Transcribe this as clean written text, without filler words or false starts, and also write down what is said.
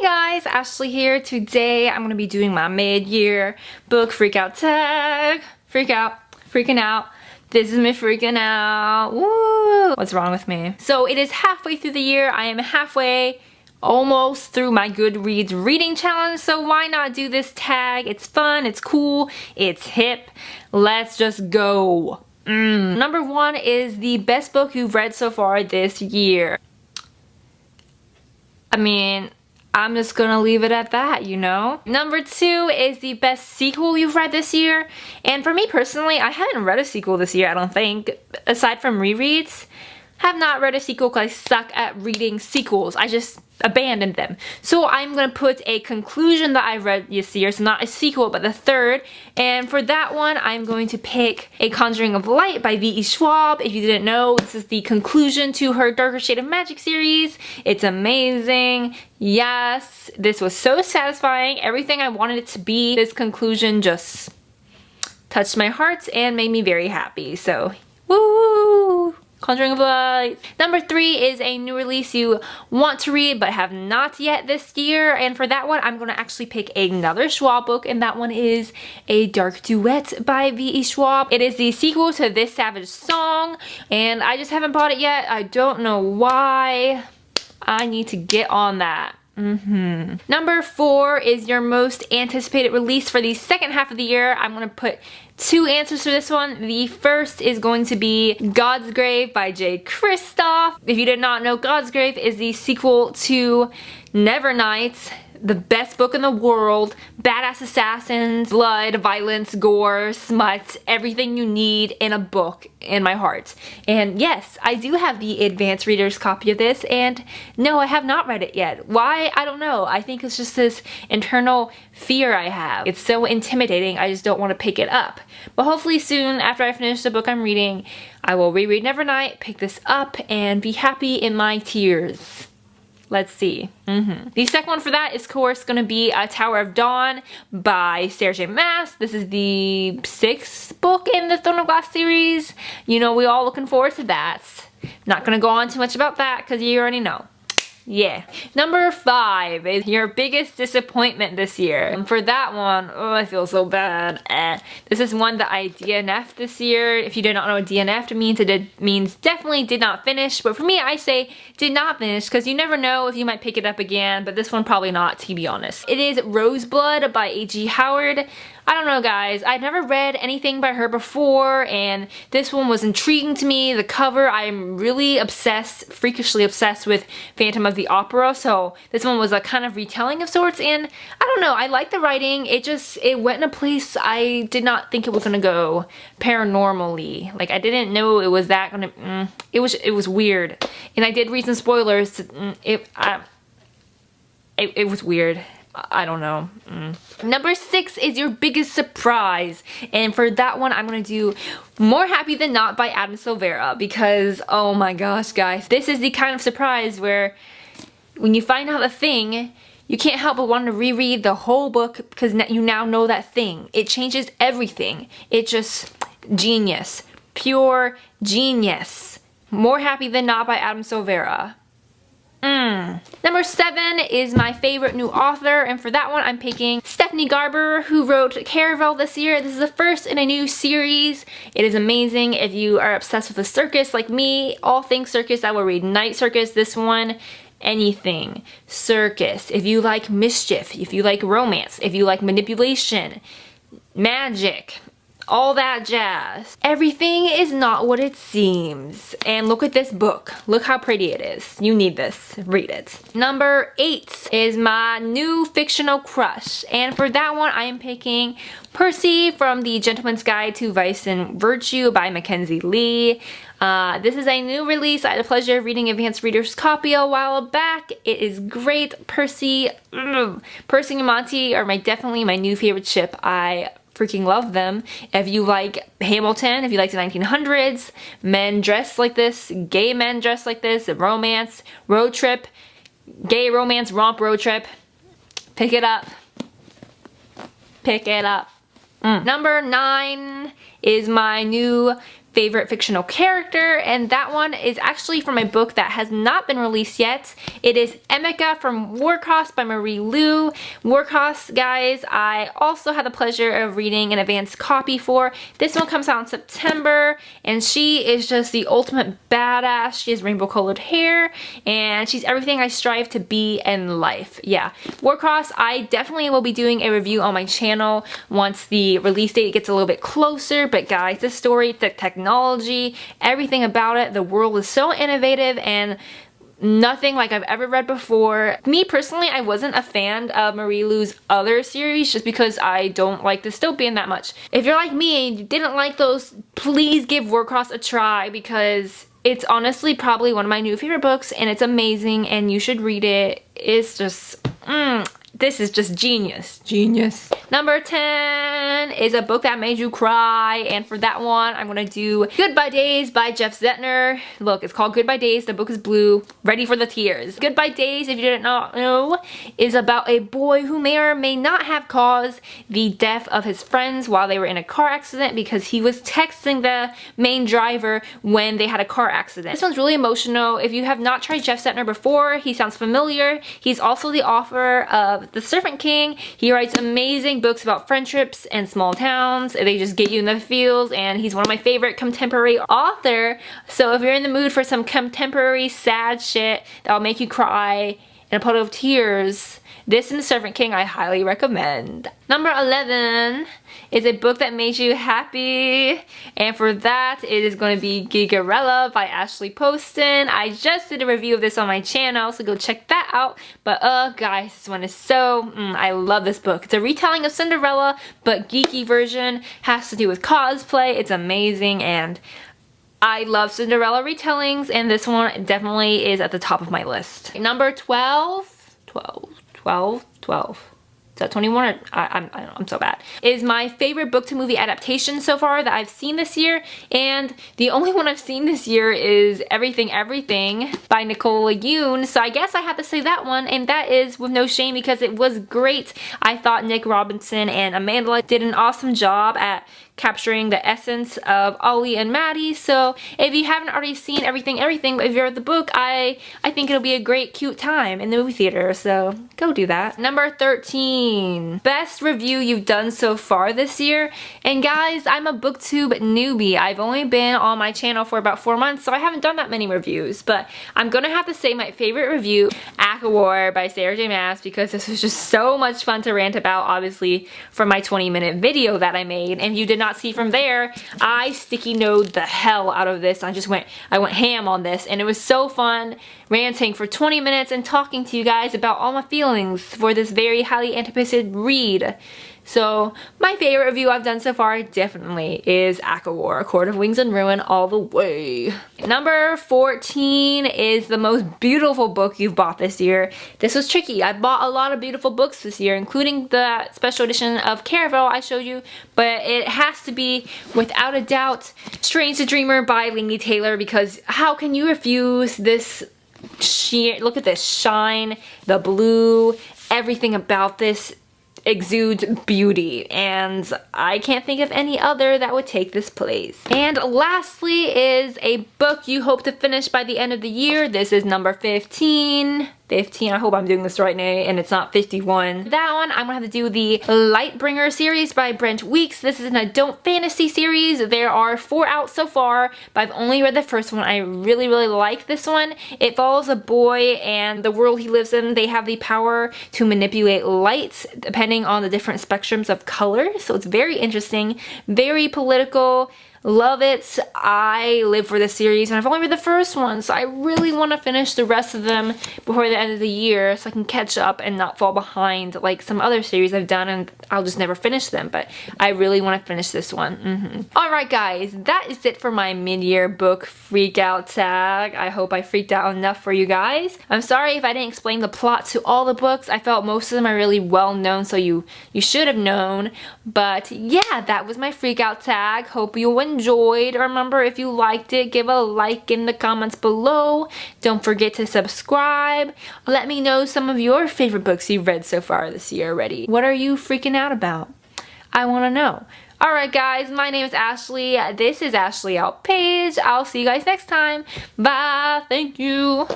guys, Ashley here. Today I'm going to be doing my mid-year book freakout tag. Freaking out. This is me freaking out. Woo! What's wrong with me? So it is halfway through the year. I am halfway almost through my Goodreads reading challenge, so why not do this tag? It's fun, it's cool, it's hip. Let's just go. Number 1 is the best book you've read so far this year. I mean, I'm just gonna leave it at that, you know? Number 2 is the best sequel you've read this year. And for me personally, I haven't read a sequel this year, I don't think. Aside from rereads, have not read a sequel because I suck at reading sequels. I just abandoned them. So I'm gonna put a conclusion that I read this year, so not a sequel, but the third. And for that one, I'm going to pick A Conjuring of Light by V.E. Schwab. If you didn't know, this is the conclusion to her Darker Shade of Magic series. It's amazing. Yes, this was so satisfying. Everything I wanted it to be. This conclusion just touched my heart and made me very happy. So, woo! Conjuring of Light. Number 3 is a new release you want to read but have not yet this year, and for that one I'm going to actually pick another Schwab book, and that one is A Dark Duet by V.E. Schwab. It is the sequel to This Savage Song, and I just haven't bought it yet. I don't know why. I need to get on that. Number 4 is your most anticipated release for the second half of the year. I'm going to put 2 answers for this one. The first is going to be God's Grave by J. Kristoff. If you did not know, God's Grave is the sequel to Nevernight, the best book in the world. Badass assassins, blood, violence, gore, smut, everything you need in a book in my heart. And yes, I do have the advanced reader's copy of this, and no, I have not read it yet. Why? I don't know. I think it's just this internal fear I have. It's so intimidating, I just don't want to pick it up. But hopefully soon, after I finish the book I'm reading, I will reread Nevernight, pick this up, and be happy in my tears. Let's see. The second one for that is, of course, going to be Tower of Dawn by Sarah J. Maas. This is the 6th book in the Throne of Glass series. You know, we're all looking forward to that. Not going to go on too much about that because you already know. Yeah. Number 5 is your biggest disappointment this year. And for that one, oh, I feel so bad. This is one that I DNF'd this year. If you did not know what DNF'd means, it means definitely did not finish. But for me, I say did not finish because you never know if you might pick it up again. But this one probably not, to be honest. It is Roseblood by A.G. Howard. I don't know, guys. I've never read anything by her before, and this one was intriguing to me. The cover, I'm really obsessed, freakishly obsessed with Phantom of the Opera, so this one was a kind of retelling of sorts, and I don't know, I like the writing. It went in a place I did not think it was gonna go paranormally. Like, I didn't know it was that gonna, it was weird. And I did read some spoilers. It was weird. I don't know. Number 6 is your biggest surprise. And for that one, I'm going to do More Happy Than Not by Adam Silvera. Because, oh my gosh, guys. This is the kind of surprise where when you find out a thing, you can't help but want to reread the whole book because you now know that thing. It changes everything. It just, genius. Pure genius. More Happy Than Not by Adam Silvera. Number 7 is my favorite new author, and for that one I'm picking Stephanie Garber, who wrote Caravel this year. This is the first in a new series. It is amazing. If you are obsessed with the circus like me, all things circus, I will read Night Circus. This one, anything circus. If you like mischief, if you like romance, if you like manipulation, magic, all that jazz. Everything is not what it seems. And look at this book. Look how pretty it is. You need this. Read it. Number 8 is my new fictional crush. And for that one, I am picking Percy from The Gentleman's Guide to Vice and Virtue by Mackenzie Lee. This is a new release. I had the pleasure of reading Advanced Reader's copy a while back. It is great. Percy and Monty are definitely my new favorite ship. I freaking love them. If you like Hamilton, if you like the 1900s, men dressed like this, gay men dressed like this, romance, road trip, gay romance, romp road trip, pick it up. Pick it up. Number 9 is my new favorite fictional character, and that one is actually from a book that has not been released yet. It is Emeka from Warcross by Marie Lu. Warcross, guys, I also had the pleasure of reading an advanced copy for. This one comes out in September, and she is just the ultimate badass. She has rainbow colored hair, and she's everything I strive to be in life. Yeah, Warcross, I definitely will be doing a review on my channel once the release date gets a little bit closer, but guys, this story, the technology, everything about it, the world is so innovative and nothing like I've ever read before. Me personally, I wasn't a fan of Marie Lu's other series just because I don't like dystopian that much. If you're like me and you didn't like those, please give Warcross a try because it's honestly probably one of my new favorite books and it's amazing and you should read it. It's just, this is just genius. Genius. Number 10 is a book that made you cry, and for that one, I'm gonna do Goodbye Days by Jeff Zettner. Look, it's called Goodbye Days. The book is blue. Ready for the tears. Goodbye Days, if you didn't know, is about a boy who may or may not have caused the death of his friends while they were in a car accident because he was texting the main driver when they had a car accident. This one's really emotional. If you have not tried Jeff Zettner before, he sounds familiar. He's also the author of The Serpent King. He writes amazing books about friendships and small towns. They just get you in the feels, and he's one of my favorite contemporary author. So if you're in the mood for some contemporary sad shit that'll make you cry in a puddle of tears, this and The Serpent King I highly recommend. Number 11 is a book that made you happy, and for that it is going to be Gigarella by Ashley Poston. I just did a review of this on my channel, so go check that out. But guys, this one is so, I love this book. It's a retelling of Cinderella, but geeky version. Has to do with cosplay. It's amazing, and I love Cinderella retellings, and this one definitely is at the top of my list. Number 12. Is that 21 or I'm so bad. Is my favorite book to movie adaptation so far that I've seen this year, and the only one I've seen this year is Everything Everything by Nicola Yoon, so I guess I have to say that one, and that is with no shame because it was great. I thought Nick Robinson and Amanda did an awesome job at capturing the essence of Ollie and Maddie. So if you haven't already seen Everything Everything, if you're at the book, I think it'll be a great cute time in the movie theater, so go do that. Number 13, best review you've done so far this year. And guys, I'm a booktube newbie. I've only been on my channel for about 4 months, so I haven't done that many reviews, but I'm gonna have to say my favorite review, ACOWAR by Sarah J Maas, because this was just so much fun to rant about, obviously, for my 20-minute video that I made. And if you did not see from there, I sticky noted the hell out of this. I went ham on this, and it was so fun ranting for 20 minutes and talking to you guys about all my feelings for this very highly anticipated read. So my favorite review I've done so far definitely is ACOWAR, A Court of Wings and Ruin all the way. Number 14 is the most beautiful book you've bought this year. This was tricky. I bought a lot of beautiful books this year, including the special edition of Caravel I showed you, but it has to be, without a doubt, Strange the Dreamer by Laini Taylor, because how can you refuse this sheer, look at this shine, the blue, everything about this exudes beauty, and I can't think of any other that would take this place. And lastly is a book you hope to finish by the end of the year. This is number 15. I hope I'm doing this right, and it's not 51. That one, I'm gonna have to do the Lightbringer series by Brent Weeks. This is an adult fantasy series. There are 4 out so far, but I've only read the first one. I really like this one. It follows a boy and the world he lives in. They have the power to manipulate light depending on the different spectrums of color. So it's very interesting, very political. Love it. I live for this series, and I've only read the first one, so I really want to finish the rest of them before the end of the year so I can catch up and not fall behind like some other series I've done, and I'll just never finish them, but I really want to finish this one. Alright guys, that is it for my mid-year book freak out tag. I hope I freaked out enough for you guys. I'm sorry if I didn't explain the plot to all the books. I felt most of them are really well known, so you should have known. But yeah, that was my freak out tag. Hope you enjoyed. Remember, if you liked it, give a like in the comments below. Don't forget to subscribe. Let me know some of your favorite books you've read so far this year already. What are you freaking out about? I want to know. Alright guys, my name is Ashley. This is Ashley Out Page. I'll see you guys next time. Bye. Thank you.